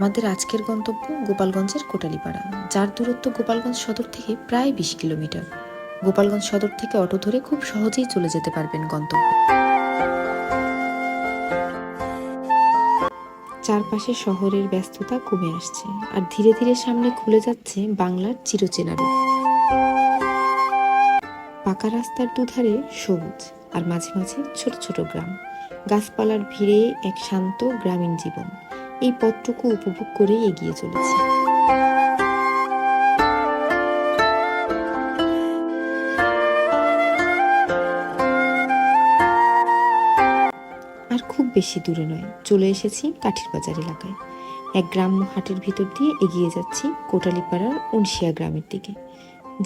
আমাদের আজকের গন্তব্য গোপালগঞ্জের কোটালীপাড়া, যার দূরত্ব গোপালগঞ্জ সদর থেকে প্রায় 20 কিলোমিটার। গোপালগঞ্জ সদর থেকে অটো ধরে খুব সহজেই চলে যেতে পারবেন গন্তব্যে। চারপাশে শহরের ব্যস্ততা কমে আসছে, আর ধীরে ধীরে সামনে খুলে যাচ্ছে বাংলার চিরচেনা রূপ। পাকা রাস্তার দুধারে সবুজ, আর মাঝে মাঝে ছোট ছোট গ্রাম, গাছপালার ভিড়ে এক শান্ত গ্রামীণ জীবন। এই পথটুকু উপভোগ করেই এগিয়ে চলেছি। আর খুব বেশি দূরে নয়, চলে এসেছি কাঠির বাজার এলাকায়। এক গ্রাম্য হাটের ভিতর দিয়ে এগিয়ে যাচ্ছি কোটালীপাড়ার উনশিয়া গ্রামের দিকে,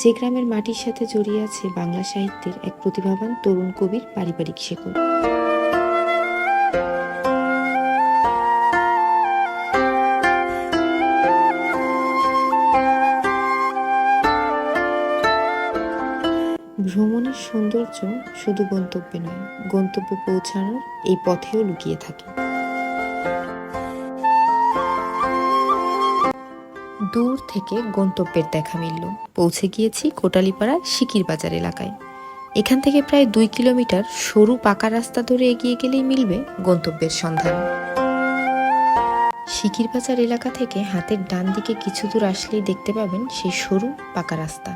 যে গ্রামের মাটির সাথে জড়িয়ে আছে বাংলা সাহিত্যের এক প্রতিভাবান তরুণ কবির পারিবারিক শেকড়। ভ্রমণের সৌন্দর্য শুধু গন্তব্যে নয়, গন্তব্যে পৌঁছানোর এই পথেও লুকিয়ে থাকে। দূর থেকে গন্তব্যের দেখা মিলল। পৌঁছে গিয়েছি কোটালীপাড়ার শিকির বাজার এলাকায়। এখান থেকে প্রায় 2 কিলোমিটার সরু পাকা রাস্তা ধরে এগিয়ে গেলেই মিলবে গন্তব্যের সন্ধান। শিকির বাজার এলাকা থেকে হাতের ডান দিকে কিছু দূর আসলেই দেখতে পাবেন সেই সরু পাকা রাস্তা।